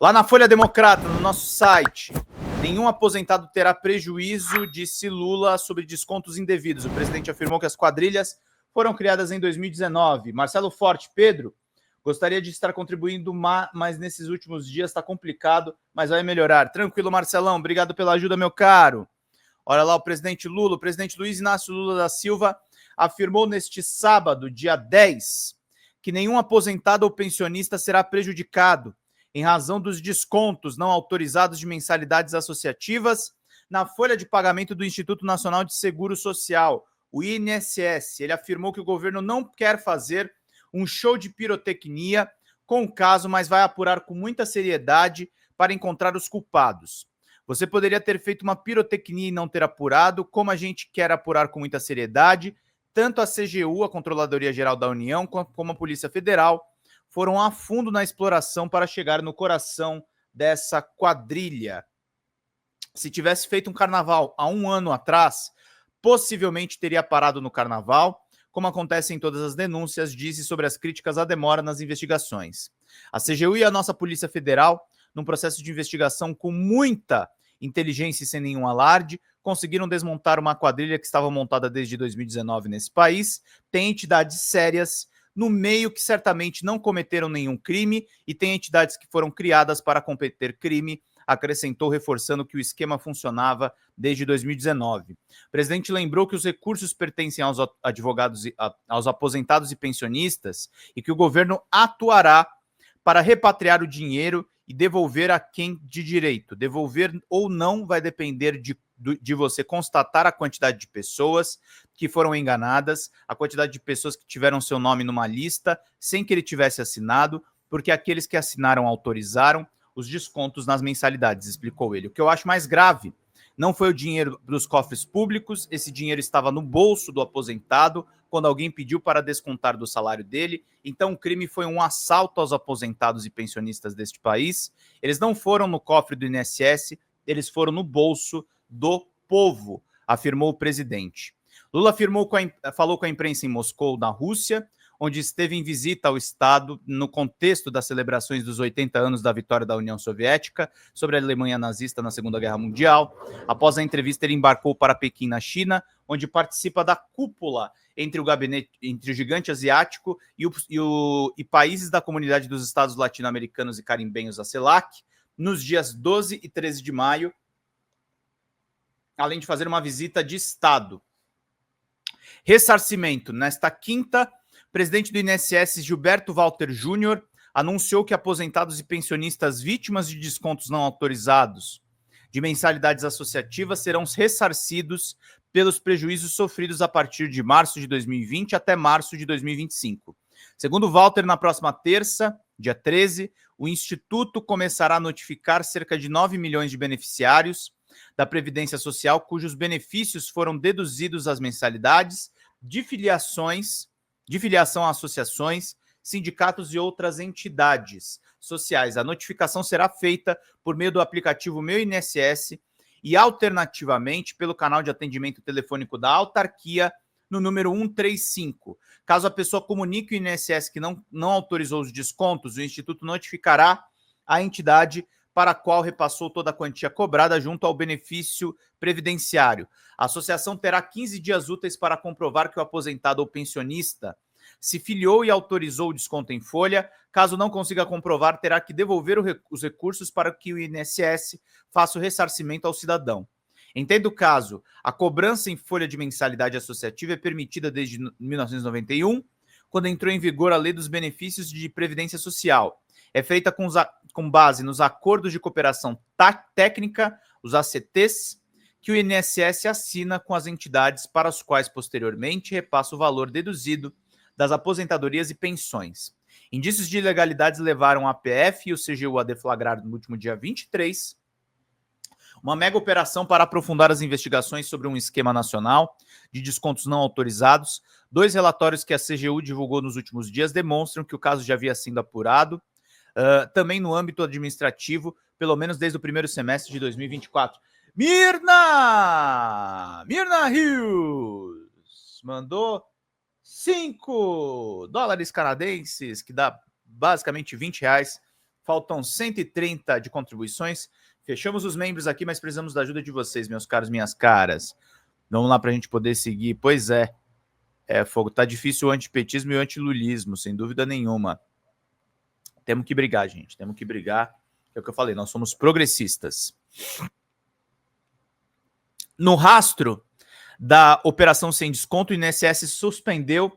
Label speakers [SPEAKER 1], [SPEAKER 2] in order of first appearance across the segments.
[SPEAKER 1] Lá na Folha Democrata, no nosso site, nenhum aposentado terá prejuízo, disse Lula, sobre descontos indevidos. O presidente afirmou que as quadrilhas foram criadas em 2019. Marcelo Forte, Pedro, gostaria de estar contribuindo, mas nesses últimos dias está complicado, mas vai melhorar. Tranquilo, Marcelão, obrigado pela ajuda, meu caro. Olha lá o presidente Lula, o presidente Luiz Inácio Lula da Silva afirmou neste sábado, dia 10, que nenhum aposentado ou pensionista será prejudicado em razão dos descontos não autorizados de mensalidades associativas na folha de pagamento do Instituto Nacional de Seguro Social, o INSS. Ele afirmou que o governo não quer fazer um show de pirotecnia com o caso, mas vai apurar com muita seriedade para encontrar os culpados. Você poderia ter feito uma pirotecnia e não ter apurado, como a gente quer apurar com muita seriedade. Tanto a CGU, a Controladoria Geral da União, como a Polícia Federal foram a fundo na exploração para chegar no coração dessa quadrilha. Se tivesse feito um carnaval há um ano atrás, possivelmente teria parado no carnaval, como acontece em todas as denúncias, disse sobre as críticas à demora nas investigações. A CGU e a nossa Polícia Federal, num processo de investigação com muita inteligência e sem nenhum alarde, conseguiram desmontar uma quadrilha que estava montada desde 2019 nesse país. Tem entidades sérias no meio que certamente não cometeram nenhum crime e tem entidades que foram criadas para cometer crime, acrescentou, reforçando que o esquema funcionava desde 2019. O presidente lembrou que os recursos pertencem aos advogados, aos aposentados e pensionistas e que o governo atuará para repatriar o dinheiro e devolver a quem de direito. Devolver ou não vai depender de você constatar a quantidade de pessoas que foram enganadas, a quantidade de pessoas que tiveram seu nome numa lista sem que ele tivesse assinado, porque aqueles que assinaram autorizaram os descontos nas mensalidades, explicou ele. O que eu acho mais grave não foi o dinheiro dos cofres públicos, esse dinheiro estava no bolso do aposentado, quando alguém pediu para descontar do salário dele. Então o crime foi um assalto aos aposentados e pensionistas deste país. Eles não foram no cofre do INSS, eles foram no bolso do povo, afirmou o presidente. Lula falou com a imprensa em Moscou, na Rússia, onde esteve em visita ao Estado no contexto das celebrações dos 80 anos da vitória da União Soviética sobre a Alemanha nazista na Segunda Guerra Mundial. Após a entrevista, ele embarcou para Pequim, na China, onde participa da cúpula entre o gigante asiático e países da comunidade dos Estados latino-americanos e carimbenhos, a CELAC, nos dias 12 e 13 de maio, além de fazer uma visita de Estado. Ressarcimento. Nesta quinta, o presidente do INSS, Gilberto Walter Júnior, anunciou que aposentados e pensionistas vítimas de descontos não autorizados de mensalidades associativas serão ressarcidos pelos prejuízos sofridos a partir de março de 2020 até março de 2025. Segundo Walter, na próxima terça, dia 13, o Instituto começará a notificar cerca de 9 milhões de beneficiários da Previdência Social cujos benefícios foram deduzidos das mensalidades de filiação a associações, sindicatos e outras entidades sociais. A notificação será feita por meio do aplicativo Meu INSS e, alternativamente, pelo canal de atendimento telefônico da autarquia no número 135. Caso a pessoa comunique o INSS que não autorizou os descontos, o Instituto notificará a entidade para a qual repassou toda a quantia cobrada junto ao benefício previdenciário. A associação terá 15 dias úteis para comprovar que o aposentado ou pensionista se filiou e autorizou o desconto em folha. Caso não consiga comprovar, terá que devolver os recursos para que o INSS faça o ressarcimento ao cidadão. Em todo caso, a cobrança em folha de mensalidade associativa é permitida desde 1991, quando entrou em vigor a Lei dos Benefícios de Previdência Social. É feita com base nos acordos de cooperação técnica, os ACTs, que o INSS assina com as entidades para as quais, posteriormente, repassa o valor deduzido das aposentadorias e pensões. Indícios de ilegalidades levaram a APF e o CGU a deflagrar no último dia 23 uma mega operação para aprofundar as investigações sobre um esquema nacional de descontos não autorizados. 2 relatórios que a CGU divulgou nos últimos dias demonstram que o caso já havia sido apurado, também no âmbito administrativo, pelo menos desde o primeiro semestre de 2024. Mirna Rios mandou $5 canadenses, que dá basicamente R$20. faltam 130 de contribuições. Fechamos os membros aqui, mas precisamos da ajuda de vocês, meus caros, minhas caras. Vamos lá para a gente poder seguir. Pois é, Fogo, tá difícil o antipetismo e o antilulismo, sem dúvida nenhuma. Temos que brigar, gente, temos que brigar. É o que eu falei, nós somos progressistas. No rastro da operação sem desconto, o INSS suspendeu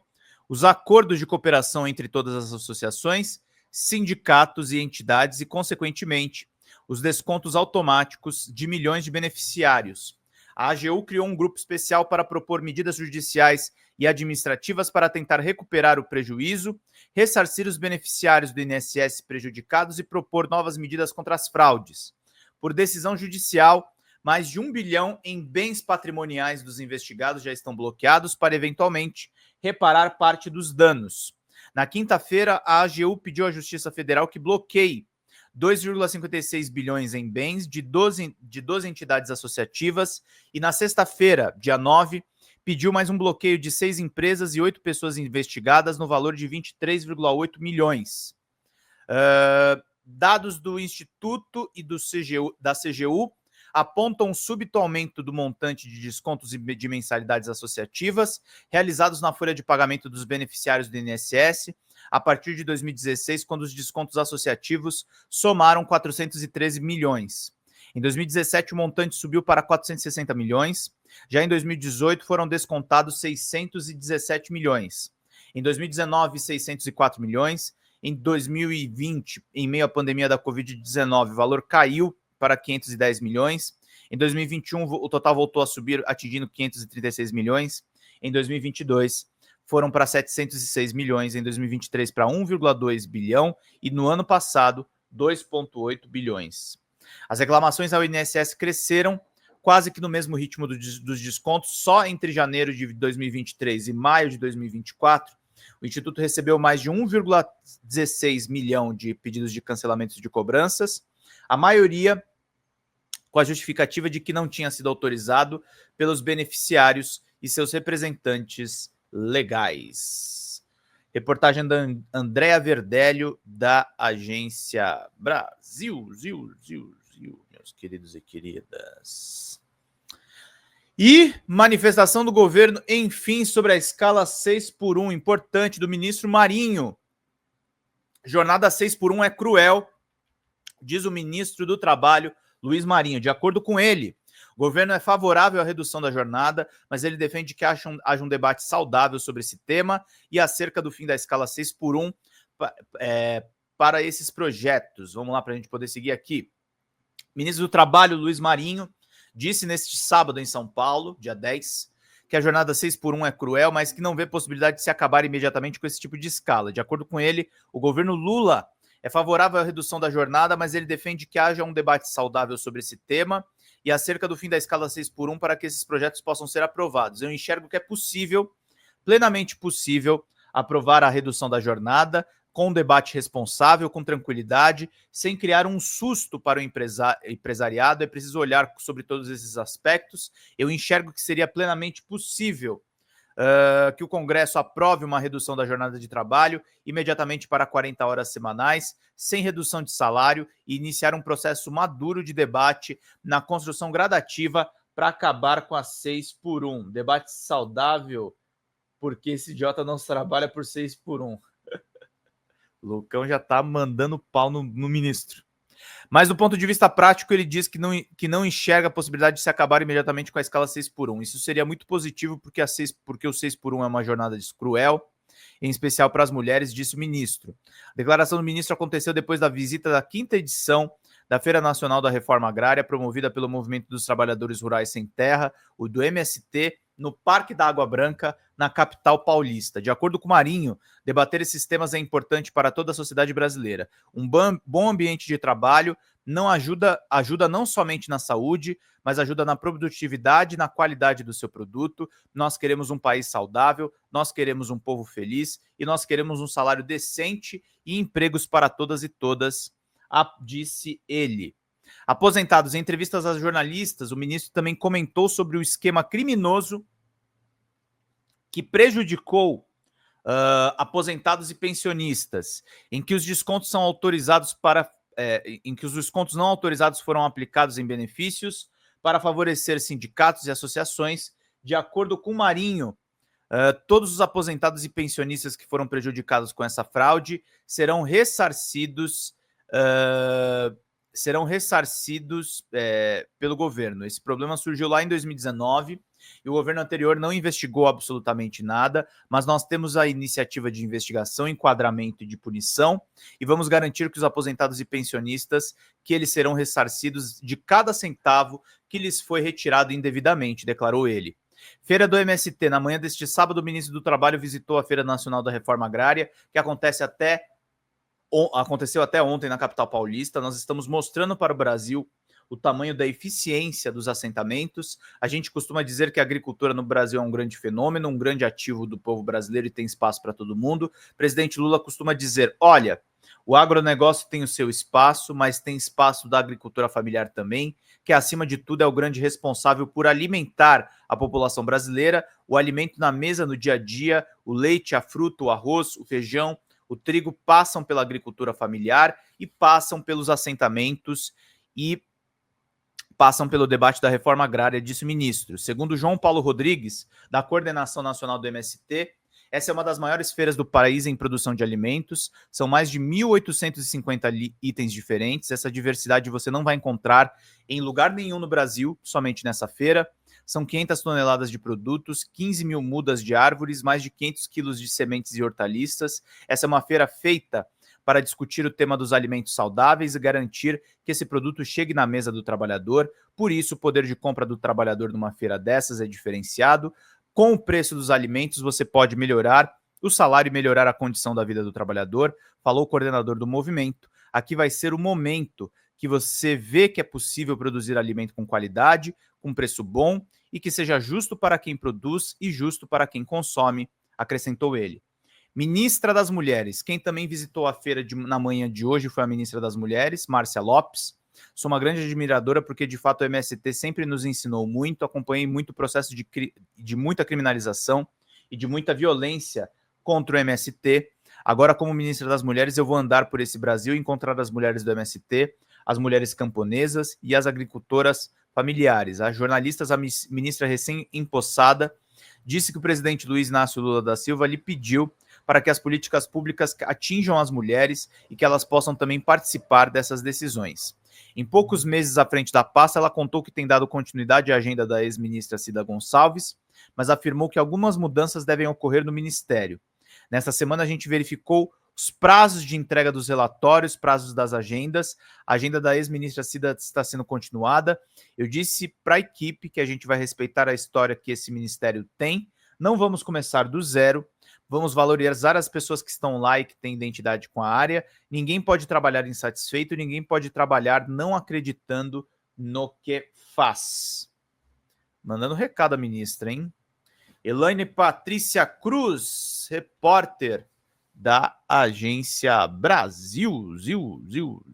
[SPEAKER 1] os acordos de cooperação entre todas as associações, sindicatos e entidades e, consequentemente, os descontos automáticos de milhões de beneficiários. A AGU criou um grupo especial para propor medidas judiciais e administrativas para tentar recuperar o prejuízo, ressarcir os beneficiários do INSS prejudicados e propor novas medidas contra as fraudes. Por decisão judicial, mais de 1 bilhão em bens patrimoniais dos investigados já estão bloqueados para, eventualmente, reparar parte dos danos. Na quinta-feira, a AGU pediu à Justiça Federal que bloqueie 2,56 bilhões em bens de 12 entidades associativas e, na sexta-feira, dia 9, pediu mais um bloqueio de 6 empresas e 8 pessoas investigadas no valor de 23,8 milhões. Dados do Instituto e da CGU apontam um súbito aumento do montante de descontos de mensalidades associativas realizados na folha de pagamento dos beneficiários do INSS a partir de 2016, quando os descontos associativos somaram 413 milhões. Em 2017, o montante subiu para 460 milhões. Já em 2018, foram descontados 617 milhões. Em 2019, 604 milhões. Em 2020, em meio à pandemia da Covid-19, o valor caiu para 510 milhões. Em 2021, o total voltou a subir, atingindo 536 milhões. Em 2022, foram para 706 milhões. Em 2023, para 1,2 bilhão. E no ano passado, 2,8 bilhões. As reclamações ao INSS cresceram quase que no mesmo ritmo dos descontos. Só entre janeiro de 2023 e maio de 2024, o Instituto recebeu mais de 1,16 milhão de pedidos de cancelamentos de cobranças, a maioria com a justificativa de que não tinha sido autorizado pelos beneficiários e seus representantes legais. Reportagem da Andréa Verdelho, da Agência Brasil, meus queridos e queridas. E manifestação do governo, enfim, sobre a escala 6x1, importante, do ministro Marinho. Jornada 6x1 é cruel, diz o ministro do Trabalho, Luiz Marinho. De acordo com ele, o governo é favorável à redução da jornada, mas ele defende que haja um debate saudável sobre esse tema e acerca do fim da escala 6x1 para esses projetos. Vamos lá para a gente poder seguir aqui. Ministro do Trabalho, Luiz Marinho, disse neste sábado em São Paulo, dia 10, que a jornada 6x1 é cruel, mas que não vê possibilidade de se acabar imediatamente com esse tipo de escala. De acordo com ele, o governo Lula é favorável à redução da jornada, mas ele defende que haja um debate saudável sobre esse tema e acerca do fim da escala 6x1 para que esses projetos possam ser aprovados. Eu enxergo que é possível, plenamente possível, aprovar a redução da jornada com um debate responsável, com tranquilidade, sem criar um susto para o empresariado. É preciso olhar sobre todos esses aspectos. Eu enxergo que seria plenamente possível que o Congresso aprove uma redução da jornada de trabalho imediatamente para 40 horas semanais, sem redução de salário, e iniciar um processo maduro de debate na construção gradativa para acabar com a 6x1. Debate saudável, porque esse idiota não trabalha por 6x1. Lucão já tá mandando pau no ministro. Mas do ponto de vista prático, ele diz que não enxerga a possibilidade de se acabar imediatamente com a escala 6x1. Isso seria muito positivo porque o 6x1 é uma jornada cruel, em especial para as mulheres, disse o ministro. A declaração do ministro aconteceu depois da visita da 5ª edição da Feira Nacional da Reforma Agrária, promovida pelo Movimento dos Trabalhadores Rurais Sem Terra, o do MST, no Parque da Água Branca, na capital paulista. De acordo com Marinho, debater esses temas é importante para toda a sociedade brasileira. Um bom ambiente de trabalho não ajuda não somente na saúde, mas ajuda na produtividade e na qualidade do seu produto. Nós queremos um país saudável, nós queremos um povo feliz e nós queremos um salário decente e empregos para todas e todas, disse ele. Aposentados, em entrevistas a jornalistas, o ministro também comentou sobre o esquema criminoso que prejudicou aposentados e pensionistas, em que os descontos são autorizados para em que os descontos não autorizados foram aplicados em benefícios para favorecer sindicatos e associações. De acordo com Marinho, todos os aposentados e pensionistas que foram prejudicados com essa fraude serão ressarcidos pelo governo. Esse problema surgiu lá em 2019 e o governo anterior não investigou absolutamente nada, mas nós temos a iniciativa de investigação, enquadramento e de punição e vamos garantir que os aposentados e pensionistas que eles serão ressarcidos de cada centavo que lhes foi retirado indevidamente, declarou ele. Feira do MST. Na manhã deste sábado, o ministro do Trabalho visitou a Feira Nacional da Reforma Agrária, que aconteceu até ontem na capital paulista. Nós estamos mostrando para o Brasil o tamanho da eficiência dos assentamentos. A gente costuma dizer que a agricultura no Brasil é um grande fenômeno, um grande ativo do povo brasileiro e tem espaço para todo mundo. O presidente Lula costuma dizer, olha, o agronegócio tem o seu espaço, mas tem espaço da agricultura familiar também, que acima de tudo é o grande responsável por alimentar a população brasileira, o alimento na mesa no dia a dia, o leite, a fruta, o arroz, o feijão, o trigo passam pela agricultura familiar e passam pelos assentamentos e passam pelo debate da reforma agrária, disse o ministro. Segundo João Paulo Rodrigues, da Coordenação Nacional do MST, essa é uma das maiores feiras do país em produção de alimentos. São mais de 1.850 itens diferentes. Essa diversidade você não vai encontrar em lugar nenhum no Brasil, somente nessa feira. São 500 toneladas de produtos, 15 mil mudas de árvores, mais de 500 quilos de sementes e hortaliças. Essa é uma feira feita para discutir o tema dos alimentos saudáveis e garantir que esse produto chegue na mesa do trabalhador. Por isso, o poder de compra do trabalhador numa feira dessas é diferenciado. Com o preço dos alimentos, você pode melhorar o salário e melhorar a condição da vida do trabalhador, falou o coordenador do movimento. Aqui vai ser o momento que você vê que é possível produzir alimento com qualidade, com preço bom e que seja justo para quem produz e justo para quem consome, acrescentou ele. Ministra das Mulheres. Quem também visitou a feira na manhã de hoje foi a ministra das Mulheres, Márcia Lopes. Sou uma grande admiradora porque, de fato, o MST sempre nos ensinou muito, acompanhei muito o processo de muita criminalização e de muita violência contra o MST. Agora, como ministra das Mulheres, eu vou andar por esse Brasil e encontrar as mulheres do MST, as mulheres camponesas e as agricultoras familiares. A jornalista, a ministra recém-empossada, disse que o presidente Luiz Inácio Lula da Silva lhe pediu para que as políticas públicas atinjam as mulheres e que elas possam também participar dessas decisões. Em poucos meses à frente da pasta, ela contou que tem dado continuidade à agenda da ex-ministra Cida Gonçalves, mas afirmou que algumas mudanças devem ocorrer no ministério. Nesta semana, a gente verificou os prazos de entrega dos relatórios, prazos das agendas. A agenda da ex-ministra Cida está sendo continuada. Eu disse para a equipe que a gente vai respeitar a história que esse ministério tem. Não vamos começar do zero. Vamos valorizar as pessoas que estão lá e que têm identidade com a área. Ninguém pode trabalhar insatisfeito, ninguém pode trabalhar não acreditando no que faz. Mandando recado à ministra, hein? Elaine Patrícia Cruz, repórter da Agência Brasil.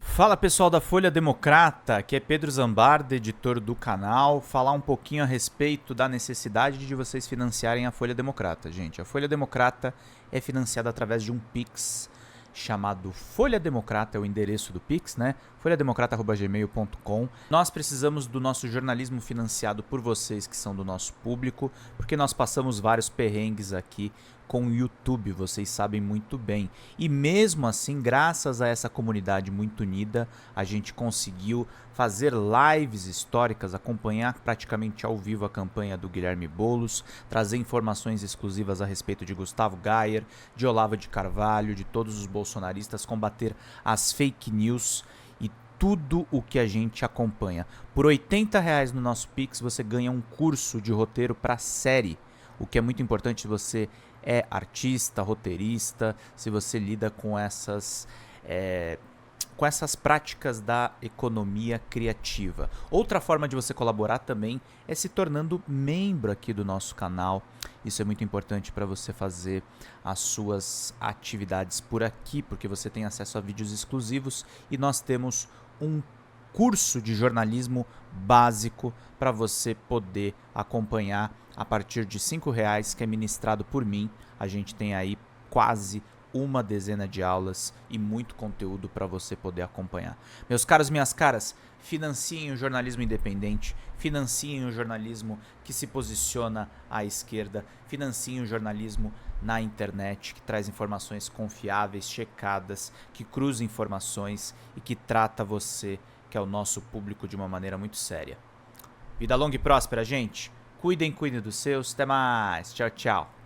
[SPEAKER 1] Fala, pessoal da Folha Democrata, aqui é Pedro Zambarda, editor do canal. Falar um pouquinho a respeito da necessidade de vocês financiarem a Folha Democrata, gente. A Folha Democrata é financiada através de um Pix chamado Folha Democrata, é o endereço do Pix, né? folhademocrata@gmail.com. Nós precisamos do nosso jornalismo financiado por vocês que são do nosso público, porque nós passamos vários perrengues aqui com o YouTube, vocês sabem muito bem. E mesmo assim, graças a essa comunidade muito unida, a gente conseguiu fazer lives históricas, acompanhar praticamente ao vivo a campanha do Guilherme Boulos, trazer informações exclusivas a respeito de Gustavo Gayer, de Olavo de Carvalho, de todos os bolsonaristas, combater as fake news e tudo o que a gente acompanha. Por R$80 no nosso Pix, você ganha um curso de roteiro para série, o que é muito importante se você é artista, roteirista, se você lida com essas práticas da economia criativa. Outra forma de você colaborar também é se tornando membro aqui do nosso canal. Isso é muito importante para você fazer as suas atividades por aqui, porque você tem acesso a vídeos exclusivos e nós temos um curso de jornalismo básico para você poder acompanhar a partir de R$5, que é ministrado por mim. A gente tem aí quase uma dezena de aulas e muito conteúdo para você poder acompanhar. Meus caros, minhas caras, financiem o jornalismo independente, financiem o jornalismo que se posiciona à esquerda, financiem o jornalismo na internet, que traz informações confiáveis, checadas, que cruza informações e que trata você, que é o nosso público, de uma maneira muito séria. Vida longa e próspera, gente. Cuidem dos seus. Até mais. Tchau, tchau.